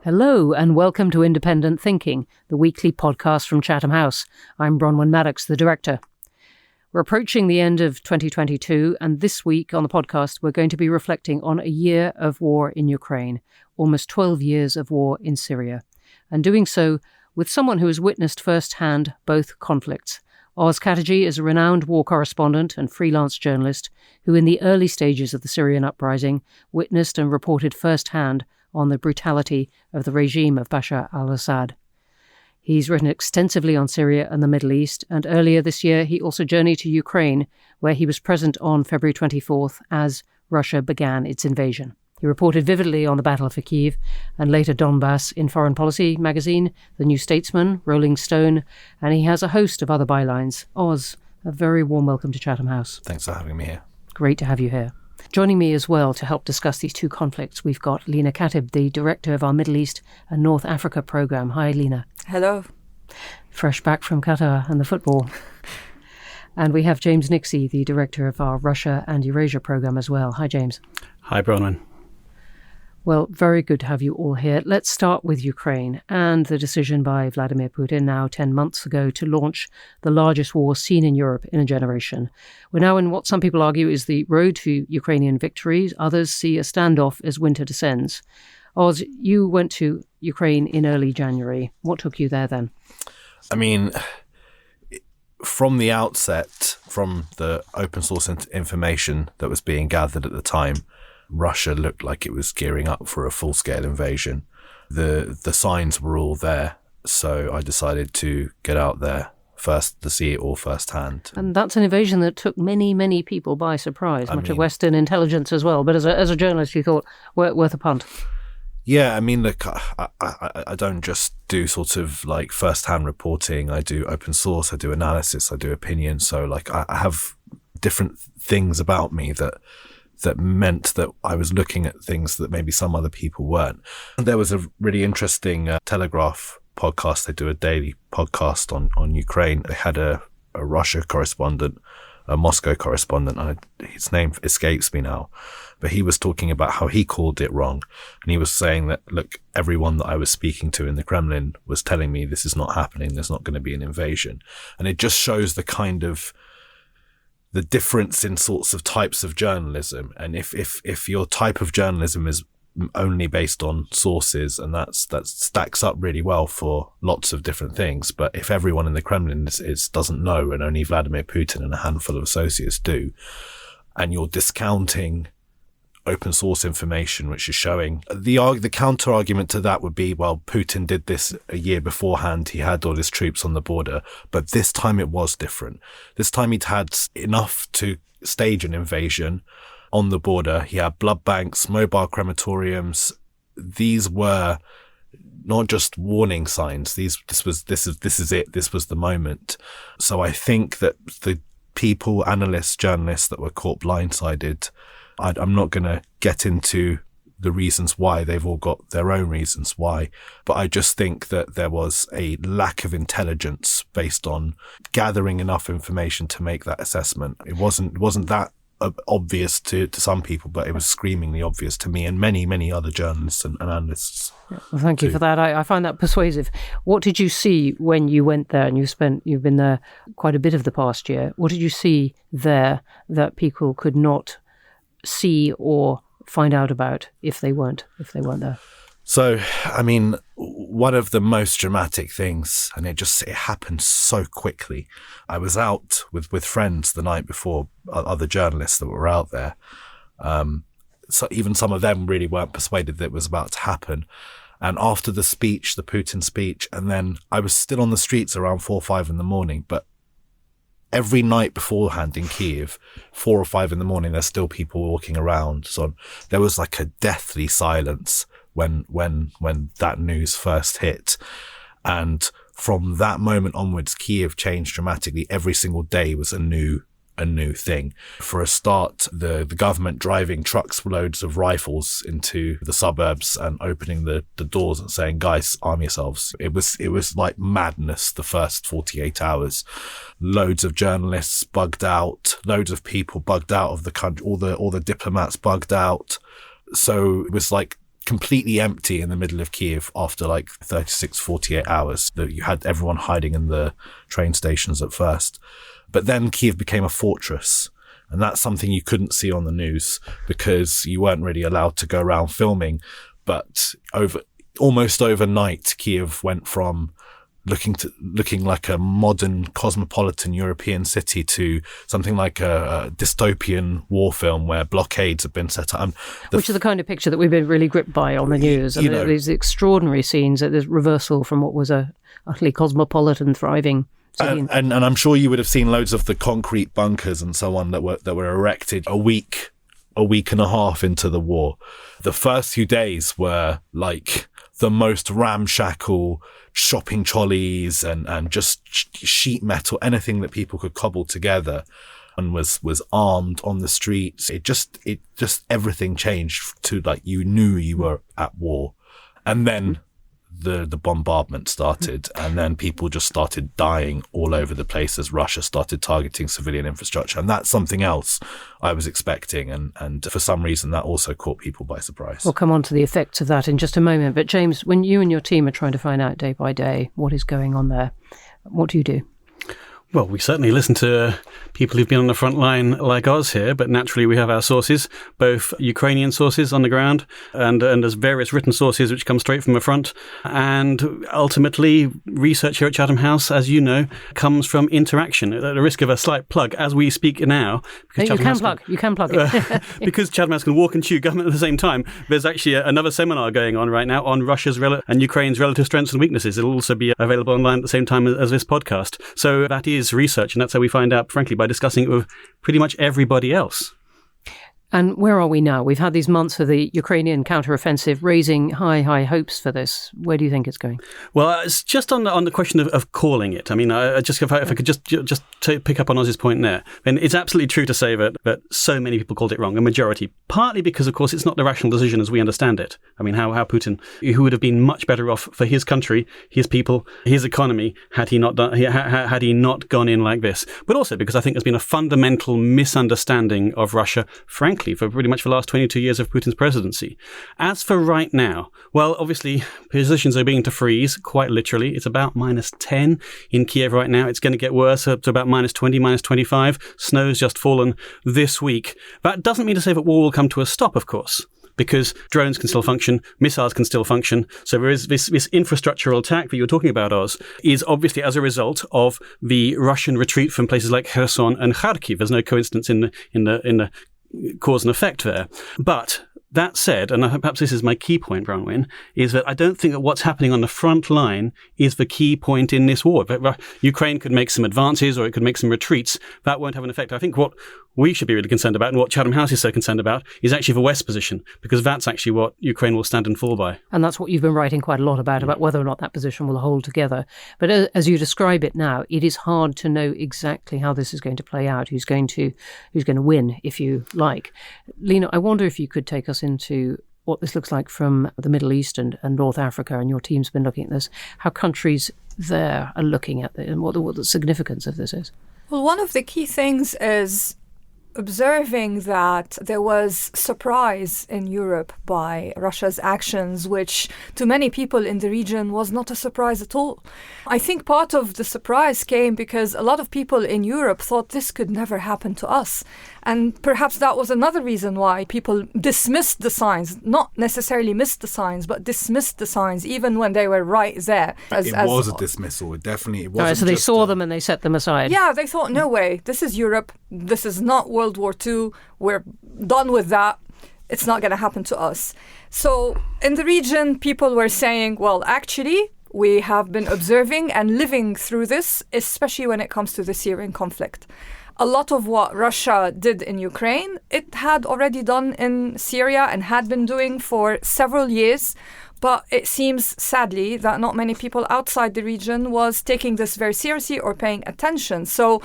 Hello and welcome to Independent Thinking, the weekly podcast from Chatham House. I'm Bronwen Maddox, the director. We're approaching the end of 2022, and this week on the podcast we're going to be reflecting on a year of war in Ukraine, almost 12 years of war in Syria, and doing so with someone who has witnessed firsthand both conflicts. Oz Katerji is a renowned war correspondent and freelance journalist who in the early stages of the Syrian uprising witnessed and reported firsthand on the brutality of the regime of Bashar al-Assad. He's written extensively on Syria and the Middle East, and earlier this year he also journeyed to Ukraine, where he was present on February 24th as Russia began its invasion. He reported vividly on the battle for Kyiv and later Donbas in Foreign Policy magazine, the New Statesman, Rolling Stone, and he has a host of other bylines. Oz, a very warm welcome to Chatham House. Thanks for having me here. Great to have you here. Joining me as well to help discuss these two conflicts, we've got Lena Khatib, the director of our Middle East and North Africa programme. Hi, Lena. Hello. Fresh back from Qatar and the football. And we have James Nixie, the director of our Russia and Eurasia programme as well. Hi, James. Hi, Bronwen. Well, very good to have you all here. Let's start with Ukraine and the decision by Vladimir Putin now 10 months ago to launch the largest war seen in Europe in a generation. We're now in what some people argue is the road to Ukrainian victory. Others see a standoff as winter descends. Oz, you went to Ukraine in early January. What took you there then? I mean, from the outset, from the open source information that was being gathered at the time, Russia looked like it was gearing up for a full-scale invasion. The signs were all there, so I decided to get out there first to see it all firsthand. And that's an invasion that took many, many people by surprise, much of Western intelligence as well. But as a journalist, you thought, worth a punt. Yeah, I mean, look, I don't just do sort of like first-hand reporting. I do open source, I do analysis, I do opinion. So like I have different things about me that meant that I was looking at things that maybe some other people weren't. There was a really interesting Telegraph podcast. They do a daily podcast on Ukraine. They had a Russia correspondent, a Moscow correspondent. His name escapes me now, but he was talking about how he called it wrong. And he was saying that, look, everyone that I was speaking to in the Kremlin was telling me this is not happening. There's not going to be an invasion. And it just shows the kind of the difference in sorts of types of journalism. And if your type of journalism is only based on sources, and that stacks up really well for lots of different things. But if everyone in the Kremlin doesn't know, and only Vladimir Putin and a handful of associates do, and you're discounting open source information, which is showing the counter argument to that would be, well, Putin did this a year beforehand. He had all his troops on the border, but this time it was different. This time he'd had enough to stage an invasion on the border. He had blood banks, mobile crematoriums. These were not just warning signs. This is it. This was the moment. So I think that the people, analysts, journalists that were caught blindsided, I'm not going to get into the reasons why. They've all got their own reasons why. But I just think that there was a lack of intelligence based on gathering enough information to make that assessment. It wasn't that obvious to some people, but it was screamingly obvious to me and many, many other journalists and analysts. Yeah. Well, thank you for that. I find that persuasive. What did you see when you went there, and you've been there quite a bit of the past year? What did you see there that people could not see or find out about if they weren't there? So, I mean, one of the most dramatic things, and it happened so quickly. I was out with friends the night before, other journalists that were out there. So even some of them really weren't persuaded that it was about to happen. And after the Putin speech, and then I was still on the streets around 4 or 5 in the morning, but every night beforehand in Kyiv, 4 or 5 in the morning, there's still people walking around. So there was like a deathly silence when that news first hit. And from that moment onwards, Kyiv changed dramatically. Every single day was a new thing. For a start, the government driving trucks loads of rifles into the suburbs and opening the doors and saying, guys, arm yourselves. It was like madness the first 48 hours. Loads of journalists bugged out, loads of people bugged out of the country, all the diplomats bugged out. So it was like completely empty in the middle of Kyiv after like 36, 48 hours. You had everyone hiding in the train stations at first. But then Kyiv became a fortress. And that's something you couldn't see on the news because you weren't really allowed to go around filming. But almost overnight, Kyiv went from looking like a modern cosmopolitan European city to something like a dystopian war film where blockades have been set up. Which is the kind of picture that we've been really gripped by on the news. I mean, these extraordinary scenes, this reversal from what was a utterly cosmopolitan, thriving city. And I'm sure you would have seen loads of the concrete bunkers and so on that were erected a week and a half into the war. The first few days were like the most ramshackle shopping trolleys and just sheet metal, anything that people could cobble together, and was armed on the streets. It just everything changed to like you knew you were at war. And then the bombardment started, and then people just started dying all over the place as Russia started targeting civilian infrastructure. And that's something else I was expecting. And for some reason, that also caught people by surprise. We'll come on to the effects of that in just a moment. But James, when you and your team are trying to find out day by day what is going on there, what do you do? Well, we certainly listen to people who've been on the front line like Oz here, but naturally we have our sources, both Ukrainian sources on the ground and there's various written sources which come straight from the front. And ultimately, research here at Chatham House, as you know, comes from interaction. At the risk of a slight plug, as we speak now... You can plug it. Because Chatham House can walk and chew government at the same time, there's actually another seminar going on right now on Russia's and Ukraine's relative strengths and weaknesses. It'll also be available online at the same time as this podcast. So that is research, and that's how we find out, frankly, by discussing it with pretty much everybody else. And where are we now? We've had these months of the Ukrainian counteroffensive raising high hopes for this. Where do you think it's going? Well, it's just on the question of calling it. I mean, if I could just pick up on Oz's point there, then it's absolutely true to say that so many people called it wrong, a majority, partly because, of course, it's not the rational decision as we understand it. I mean, how Putin, who would have been much better off for his country, his people, his economy, had he not gone in like this. But also because I think there's been a fundamental misunderstanding of Russia, frankly, for pretty much the last 22 years of Putin's presidency. As for right now, well, obviously, positions are beginning to freeze, quite literally. It's about -10 in Kyiv right now. It's going to get worse up to about -20, -25. Snow's just fallen this week. That doesn't mean to say that war will come to a stop, of course, because drones can still function, missiles can still function. So there is this infrastructural attack that you're talking about, Oz, is obviously as a result of the Russian retreat from places like Kherson and Kharkiv. There's no coincidence in the cause and effect there. But that said, and perhaps this is my key point, Bronwen, is that I don't think that what's happening on the front line is the key point in this war. Ukraine could make some advances or it could make some retreats. That won't have an effect. I think what we should be really concerned about, and what Chatham House is so concerned about, is actually the West's position, because that's actually what Ukraine will stand and fall by. And that's what you've been writing quite a lot about whether or not that position will hold together. But as you describe it now, it is hard to know exactly how this is going to play out, who's going to win, if you like. Lena, I wonder if you could take us into what this looks like from the Middle East and North Africa, and your team's been looking at this, how countries there are looking at it, and what the significance of this is. Well, one of the key things is observing that there was surprise in Europe by Russia's actions, which to many people in the region was not a surprise at all. I think part of the surprise came because a lot of people in Europe thought this could never happen to us. And perhaps that was another reason why people dismissed the signs, not necessarily missed the signs, but dismissed the signs even when they were right there. It was a dismissal. It definitely wasn't. Right, so they saw them and they set them aside. Yeah, they thought, no way, this is Europe. This is not World War II. We're done with that. It's not going to happen to us. So in the region, people were saying, well, actually, we have been observing and living through this, especially when it comes to the Syrian conflict. A lot of what Russia did in Ukraine, it had already done in Syria and had been doing for several years. But it seems, sadly, that not many people outside the region was taking this very seriously or paying attention. So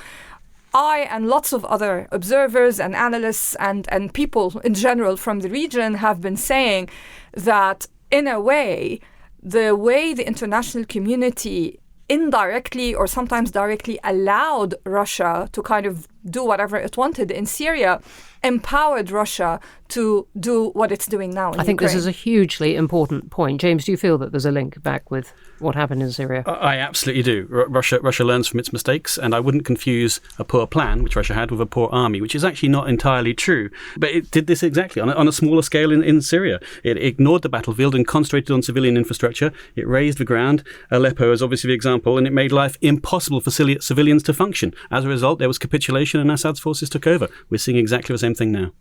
I and lots of other observers and analysts and people in general from the region have been saying that, in a way the international community indirectly or sometimes directly allowed Russia to kind of do whatever it wanted in Syria empowered Russia to do what it's doing now in I think Ukraine. this is a hugely important point. James, do you feel that there's a link back with what happened in Syria? I absolutely do. Russia learns from its mistakes, and I wouldn't confuse a poor plan, which Russia had, with a poor army, which is actually not entirely true. But it did this exactly on a smaller scale in Syria. It ignored the battlefield and concentrated on civilian infrastructure. It razed the ground. Aleppo is obviously the example, and it made life impossible for civilians to function. As a result, there was capitulation and Assad's forces took over. We're seeing exactly the same thing now.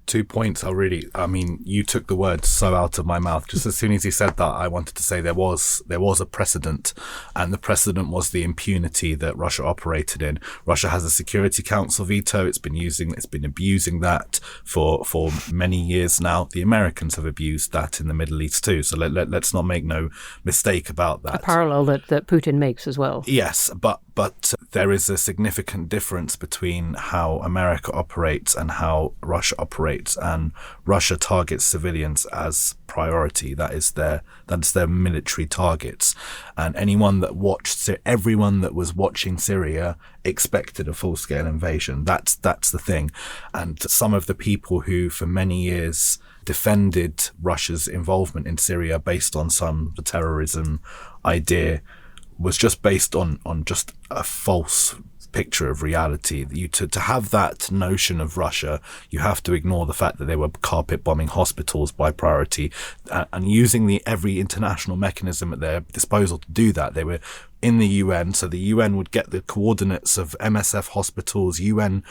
2 points. You took the words so out of my mouth. Just as soon as you said that, I wanted to say there was a precedent, and the precedent was the impunity that Russia operated in. Russia has a Security Council veto. It's been abusing that for many years now. The Americans have abused that in the Middle East too. So let's not make no mistake about that. A parallel that Putin makes as well. Yes, but there is a significant difference between how America operates and how Russia operates, and Russia targets civilians as priority. That is their military targets. And everyone that was watching Syria expected a full-scale invasion. That's the thing. And some of the people who for many years defended Russia's involvement in Syria based on some terrorism idea was just based on just a false picture of reality. To have that notion of Russia, you have to ignore the fact that they were carpet bombing hospitals by priority and using every international mechanism at their disposal to do that. They were in the UN, so the UN would get the coordinates of MSF hospitals, UN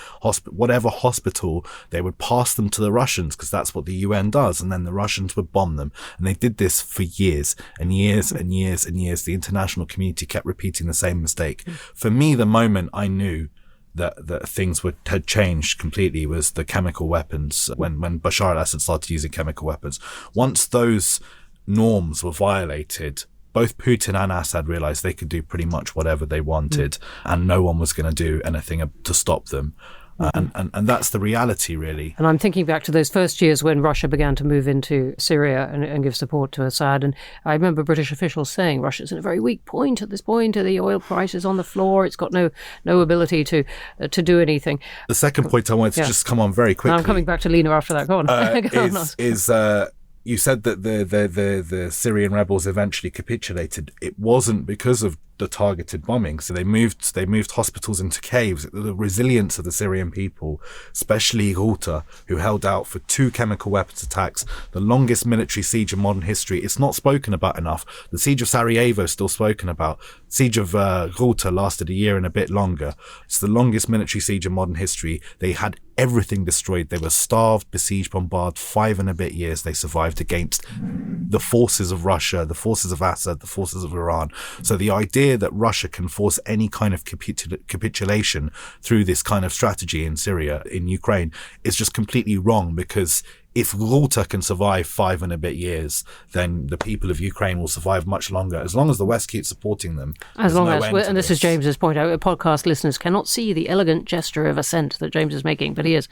whatever hospital, they would pass them to the Russians because that's what the UN does, and then the Russians would bomb them. And they did this for years and years and years and years. The international community kept repeating the same mistake. For me, the moment I knew that things had changed completely was the chemical weapons. When Bashar al-Assad started using chemical weapons, once those norms were violated, both Putin and Assad realized they could do pretty much whatever they wanted, and no one was going to do anything to stop them. And that's the reality, really. And I'm thinking back to those first years when Russia began to move into Syria and give support to Assad. And I remember British officials saying Russia's in a very weak point at this point. The oil price is on the floor. It's got no ability to do anything. The second point I wanted to just come on very quickly. Now I'm coming back to Lena after that. Go on. You said that the Syrian rebels eventually capitulated. It wasn't because of the targeted bombing. So they moved hospitals into caves. The resilience of the Syrian people, especially Ghouta, who held out for 2 chemical weapons attacks, the longest military siege in modern history. It's not spoken about enough. The siege of Sarajevo is still spoken about. Siege of Ghouta lasted a year and a bit longer. It's the longest military siege in modern history. They had everything destroyed. They were starved, besieged, bombarded. 5 and a bit years they survived against the forces of Russia, the forces of Assad, the forces of Iran. So the idea that Russia can force any kind of capitulation through this kind of strategy in Syria, in Ukraine, is just completely wrong, because if Ghouta can survive 5 and a bit years, then the people of Ukraine will survive much longer, as long as the West keeps supporting them. As long as, and this is James's point, our podcast listeners cannot see the elegant gesture of assent that James is making, but he is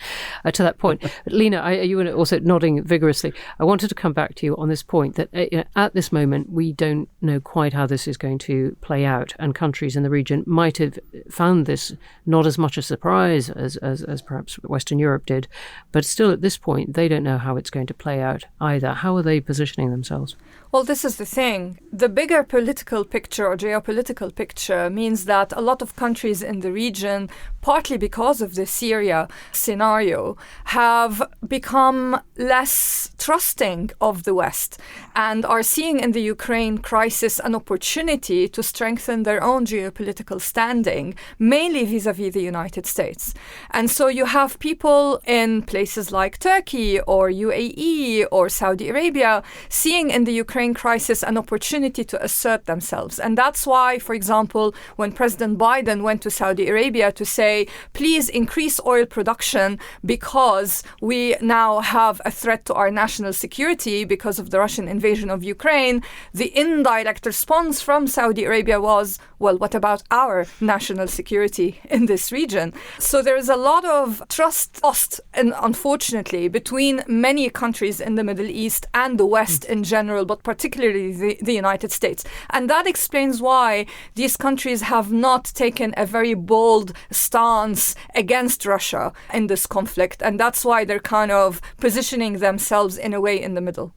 to that point. Lena, you were also nodding vigorously. I wanted to come back to you on this point that at this moment, we don't know quite how this is going to play out, and countries in the region might have found this not as much a surprise as perhaps Western Europe did, but still at this point, they don't know how it's going to play out either. How are they positioning themselves? Well, this is the thing. The bigger political picture or geopolitical picture means that a lot of countries in the region, partly because of the Syria scenario, have become less trusting of the West and are seeing in the Ukraine crisis an opportunity to strengthen their own geopolitical standing, mainly vis-a-vis the United States. And so you have people in places like Turkey or UAE or Saudi Arabia seeing in the Ukraine crisis an opportunity to assert themselves. And that's why, for example, when President Biden went to Saudi Arabia to say, please increase oil production because we now have a threat to our national security because of the Russian invasion of Ukraine, the indirect response from Saudi Arabia was, well, what about our national security in this region? So there is a lot of trust lost, and unfortunately, between many countries in the Middle East and the West in general, but particularly the United States. And that explains why these countries have not taken a very bold stance against Russia in this conflict. And that's why they're kind of positioning themselves in a way in the middle.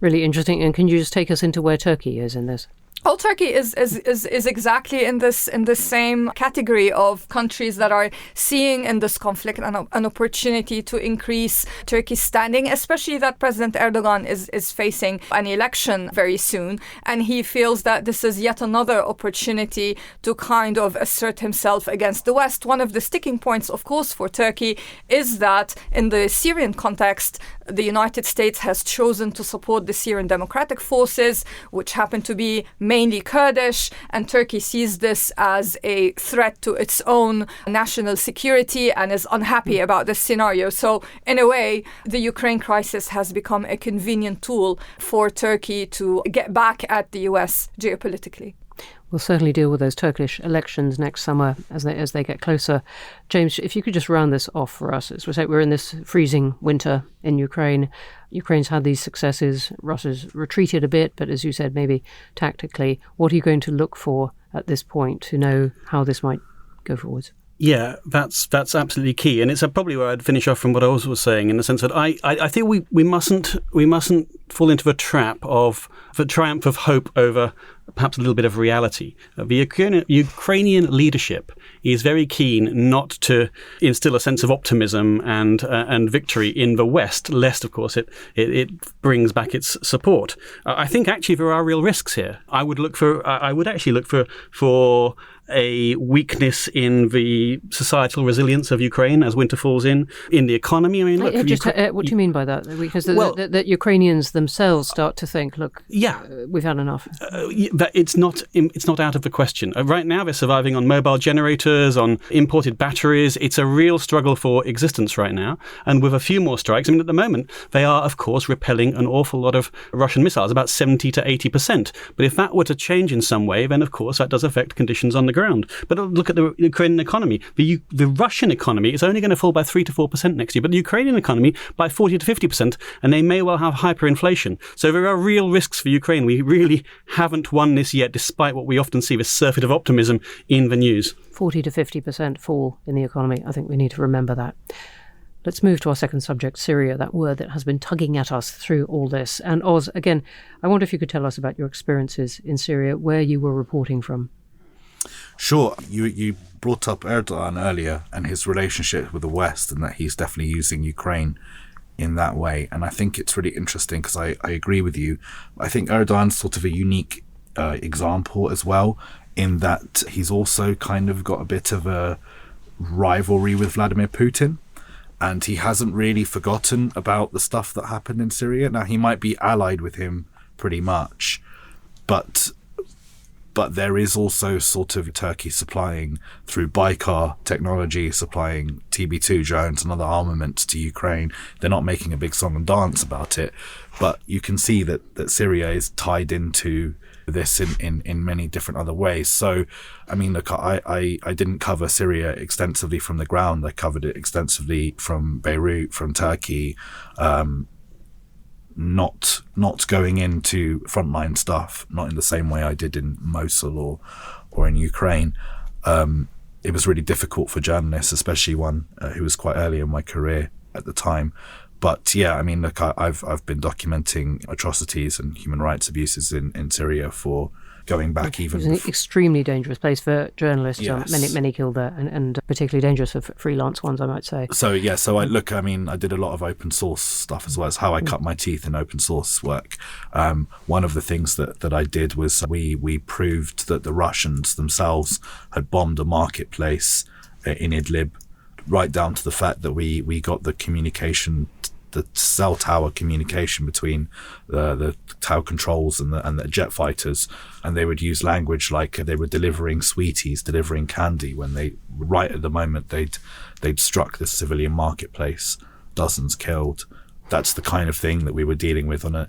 Really interesting. And can you just take us into where Turkey is in this? Well, Turkey is exactly in this same category of countries that are seeing in this conflict an opportunity to increase Turkey's standing, especially that President Erdogan is facing an election very soon, and he feels that this is yet another opportunity to kind of assert himself against the West. One of the sticking points, of course, for Turkey is that in the Syrian context, the United States has chosen to support the Syrian Democratic Forces, which happen to be mainly Kurdish, and Turkey sees this as a threat to its own national security and is unhappy about this scenario. So, in a way, the Ukraine crisis has become a convenient tool for Turkey to get back at the US geopolitically. We'll certainly deal with those Turkish elections next summer as they get closer. James, if you could just round this off for us. As we say, we're in this freezing winter in Ukraine. Ukraine's had these successes. Russia's retreated a bit, but as you said, maybe tactically. What are you going to look for at this point to know how this might go forwards? Yeah, that's absolutely key, and it's probably where I'd finish off from what Oz was saying, in the sense that I think we mustn't fall into the trap of the triumph of hope over perhaps a little bit of reality. The Ukrainian leadership is very keen not to instill a sense of optimism and victory in the West, lest, of course, it brings back its support. I think actually there are real risks here. I would actually look for a weakness in the societal resilience of Ukraine as winter falls in the economy. I mean, look, what do you mean by that? Because the Ukrainians themselves start to think, look, we've had enough. It's not out of the question. Right now, they're surviving on mobile generators, on imported batteries. It's a real struggle for existence right now. And with a few more strikes, I mean, at the moment, they are, of course, repelling an awful lot of Russian missiles, about 70 to 80%. But if that were to change in some way, then, of course, that does affect conditions on the ground. But look at the Ukrainian economy. The Russian economy is only going to fall by 3 to 4% next year, but the Ukrainian economy by 40 to 50%, and they may well have hyperinflation. So there are real risks for Ukraine. We really haven't won this yet, despite what we often see, this surfeit of optimism in the news. 40 to 50% fall in the economy. I think we need to remember that. Let's move to our second subject, Syria, that word that has been tugging at us through all this. And Oz, again, I wonder if you could tell us about your experiences in Syria, where you were reporting from. Sure. You brought up Erdogan earlier and his relationship with the West, and that he's definitely using Ukraine in that way. And I think it's really interesting because I agree with you. I think Erdogan's sort of a unique example as well, in that he's also kind of got a bit of a rivalry with Vladimir Putin. And he hasn't really forgotten about the stuff that happened in Syria. Now, he might be allied with him pretty much, but there is also sort of Turkey supplying, through Baykar technology, supplying TB2 drones and other armaments to Ukraine. They're not making a big song and dance about it, but you can see that Syria is tied into this in many different other ways. So, I mean, look, I didn't cover Syria extensively from the ground. I covered it extensively from Beirut, from Turkey, not going into frontline stuff, not in the same way I did in Mosul or in Ukraine. It was really difficult for journalists, especially one who was quite early in my career at the time. But yeah, I mean, look, I've been documenting atrocities and human rights abuses in Syria for going back even. It's an extremely dangerous place for journalists. Yes. Many killed there, and particularly dangerous for freelance ones, I might say. So yeah, I did a lot of open source stuff as well. It's how I cut my teeth in open source work. One of the things that I did was we proved that the Russians themselves had bombed a marketplace in Idlib, right down to the fact that we got the communication, the cell tower communication between the tower controls and the jet fighters, and they would use language like they were delivering sweeties, delivering candy, when they, right at the moment they'd struck the civilian marketplace, dozens killed. That's the kind of thing that we were dealing with and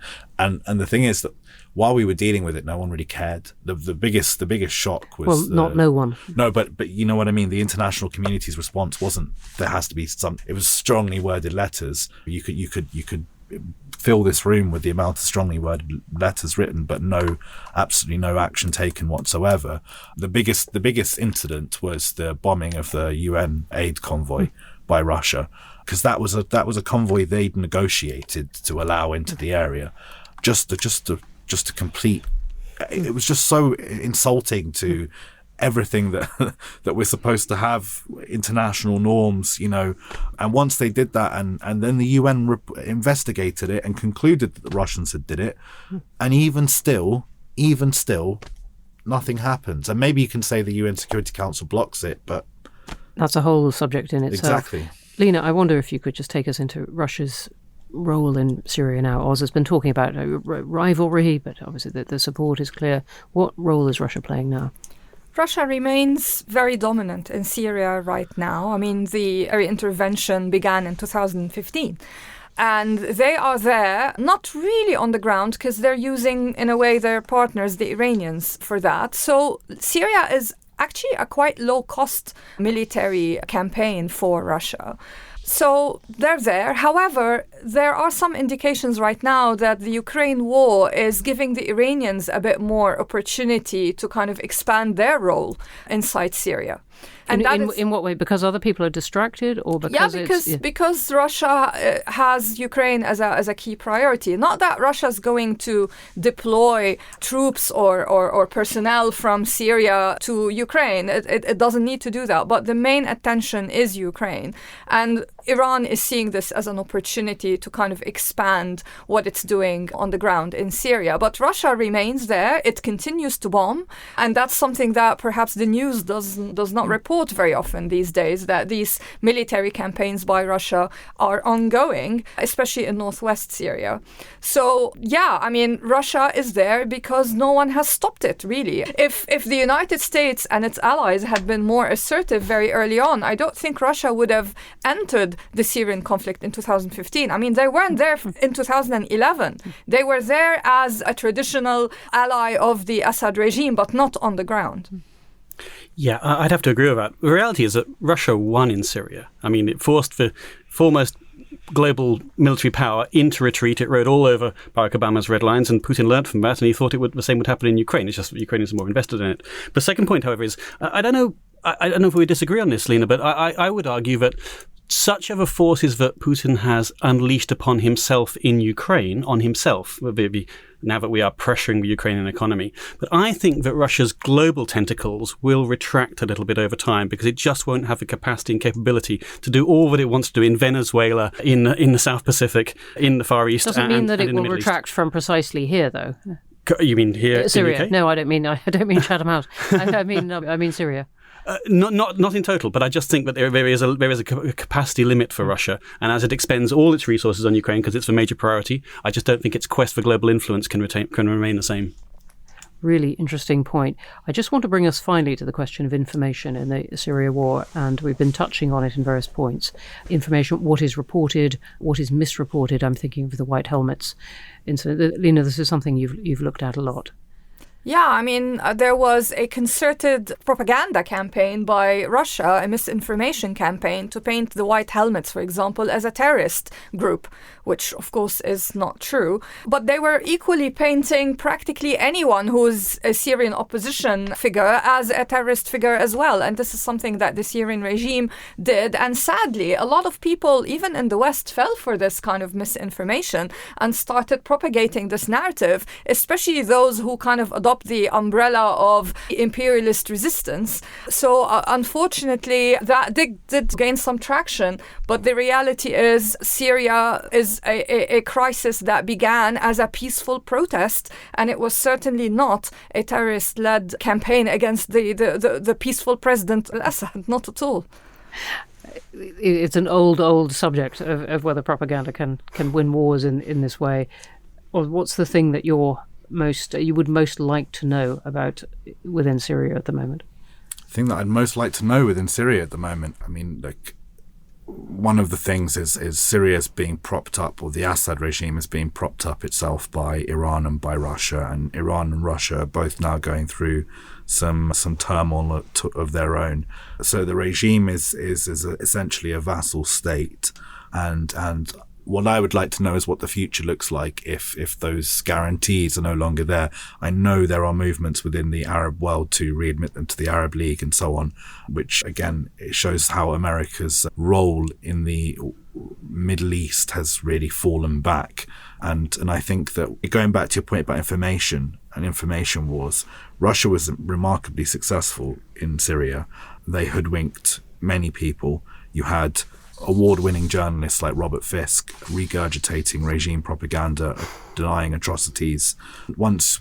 the thing is that while we were dealing with it, no one really cared. The biggest shock was no one. No, but you know what I mean. The international community's response wasn't there has to be some. It was strongly worded letters. You could fill this room with the amount of strongly worded letters written, but absolutely no action taken whatsoever. The biggest incident was the bombing of the UN aid convoy by Russia, because that was a convoy they'd negotiated to allow into the area. Just to complete. It was just so insulting to everything that we're supposed to have, international norms, and once they did that and then the UN investigated it and concluded that the Russians had did it, and even still nothing happens. And maybe you can say the UN Security Council blocks it, but that's a whole subject in itself. Exactly. Lena, I wonder if you could just take us into Russia's role in Syria now. Oz has been talking about rivalry, but obviously the support is clear. What role is Russia playing now? Russia remains very dominant in Syria right now. I mean, the area intervention began in 2015. And they are there, not really on the ground, because they're using, in a way, their partners, the Iranians, for that. So Syria is actually a quite low-cost military campaign for Russia. So they're there. However, there are some indications right now that the Ukraine war is giving the Iranians a bit more opportunity to kind of expand their role inside Syria. And in what way? Because other people are distracted, or because because Russia has Ukraine as a key priority. Not that Russia's going to deploy troops or personnel from Syria to Ukraine. It doesn't need to do that. But the main attention is Ukraine, and Iran is seeing this as an opportunity to kind of expand what it's doing on the ground in Syria. But Russia remains there. It continues to bomb, and that's something that perhaps the news does not report very often these days, that these military campaigns by Russia are ongoing, especially in northwest Syria. So, yeah, I mean, Russia is there because no one has stopped it, really. If the United States and its allies had been more assertive very early on, I don't think Russia would have entered the Syrian conflict in 2015. I mean, they weren't there in 2011. They were there as a traditional ally of the Assad regime, but not on the ground. Yeah, I'd have to agree with that. The reality is that Russia won in Syria. I mean, it forced the foremost global military power into retreat. It rode all over Barack Obama's red lines, and Putin learned from that, and he thought the same would happen in Ukraine. It's just that Ukrainians are more invested in it. The second point, however, is I don't know if we disagree on this, Lena, but I would argue that such are the forces that Putin has unleashed upon himself in Ukraine, now that we are pressuring the Ukrainian economy. But I think that Russia's global tentacles will retract a little bit over time, because it just won't have the capacity and capability to do all that it wants to do in Venezuela, in the South Pacific, in the Far East. Doesn't mean that it will retract from precisely here, though. You mean here, Syria? In the UK? No, I don't mean Chatham House. I mean Syria. Not in total, but I just think that there is a capacity limit for Russia, and as it expends all its resources on Ukraine because it's a major priority, I just don't think its quest for global influence can remain the same. Really interesting point. I just want to bring us finally to the question of information in the Syria war, and we've been touching on it in various points. Information, what is reported, what is misreported. I'm thinking of the White Helmets incident. Lena, this is something you've looked at a lot. Yeah, I mean, there was a concerted propaganda campaign by Russia, a misinformation campaign to paint the White Helmets, for example, as a terrorist group, which of course is not true. But they were equally painting practically anyone who's a Syrian opposition figure as a terrorist figure as well. And this is something that the Syrian regime did. And sadly, a lot of people, even in the West, fell for this kind of misinformation and started propagating this narrative, especially those who kind of adopt the umbrella of imperialist resistance. So unfortunately, that did gain some traction. But the reality is Syria is a crisis that began as a peaceful protest, and it was certainly not a terrorist-led campaign against the peaceful President al-Assad, not at all. It's an old subject of whether propaganda can win wars in this way. Or what's the thing that you would most like to know about within Syria at the moment? The thing that I'd most like to know within Syria at the moment, I mean, like, one of the things is Syria's being propped up, or the Assad regime is being propped up itself by Iran and by Russia, and Iran and Russia are both now going through some turmoil of their own. So the regime is essentially a vassal state, and what I would like to know is what the future looks like if those guarantees are no longer there. I know there are movements within the Arab world to readmit them to the Arab League and so on, which again, it shows how America's role in the Middle East has really fallen back. And I think that, going back to your point about information and information wars, Russia was remarkably successful in Syria. They hoodwinked many people. You had award-winning journalists like Robert Fisk regurgitating regime propaganda, denying atrocities. Once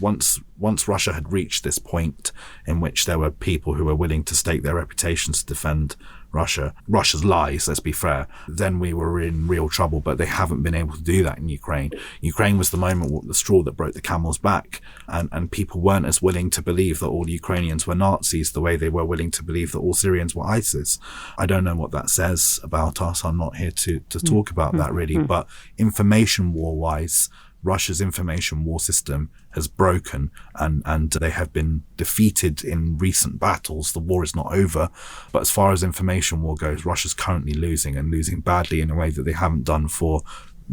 Russia had reached this point in which there were people who were willing to stake their reputations to defend Russia's lies, let's be fair, then we were in real trouble. But they haven't been able to do that in Ukraine. Ukraine was the straw that broke the camel's back, and people weren't as willing to believe that all Ukrainians were Nazis the way they were willing to believe that all Syrians were ISIS. I don't know what that says about us. I'm not here to talk about that really, but information war-wise, Russia's information war system has broken, and they have been defeated in recent battles. The war is not over, but as far as information war goes, Russia's currently losing, and losing badly in a way that they haven't done for,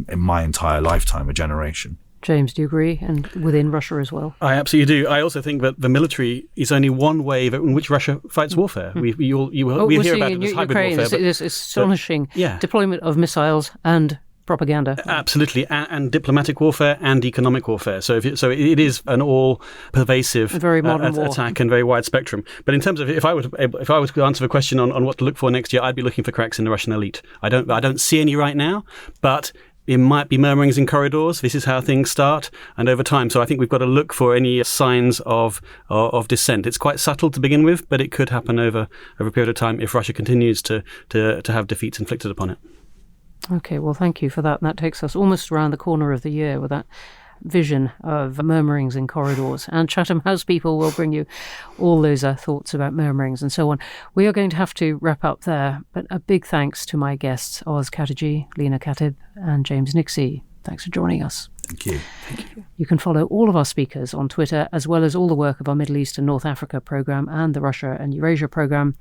in my entire lifetime, a generation. James, do you agree? And within Russia as well? I absolutely do. I also think that the military is only one way in which Russia fights warfare. We hear about it as hybrid warfare. It's astonishing deployment of missiles and propaganda. Absolutely, and diplomatic warfare and economic warfare. So it is an all-pervasive very modern attack and very wide spectrum. But in terms of if I was to answer the question on what to look for next year, I'd be looking for cracks in the Russian elite. I don't see any right now, but it might be murmurings in corridors. This is how things start, and over time. So I think we've got to look for any signs of dissent. It's quite subtle to begin with, but it could happen over a period of time if Russia continues to have defeats inflicted upon it. Okay, well, thank you for that. And that takes us almost around the corner of the year with that vision of murmurings in corridors. And Chatham House people will bring you all those thoughts about murmurings and so on. We are going to have to wrap up there, but a big thanks to my guests, Oz Katerji, Lena Katib, and James Nixie. Thanks for joining us. Thank you. You can follow all of our speakers on Twitter, as well as all the work of our Middle East and North Africa programme and the Russia and Eurasia programme.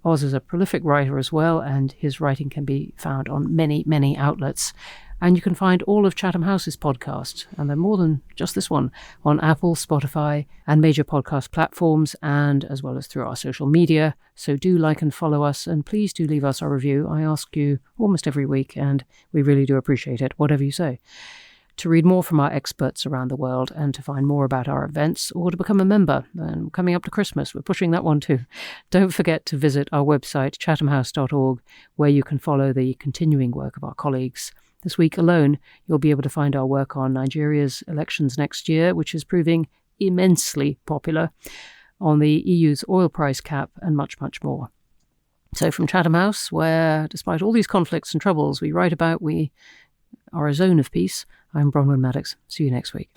Oz is a prolific writer as well, and his writing can be found on many, many outlets. And you can find all of Chatham House's podcasts, and they're more than just this one, on Apple, Spotify, and major podcast platforms, and as well as through our social media. So do like and follow us, and please do leave us a review. I ask you almost every week, and we really do appreciate it, whatever you say. To read more from our experts around the world and to find more about our events, or to become a member, and coming up to Christmas, we're pushing that one too. Don't forget to visit our website, chathamhouse.org, where you can follow the continuing work of our colleagues. This week alone, you'll be able to find our work on Nigeria's elections next year, which is proving immensely popular, on the EU's oil price cap, and much, much more. So from Chatham House, where, despite all these conflicts and troubles we write about, we are a zone of peace, I'm Bronwen Maddox. See you next week.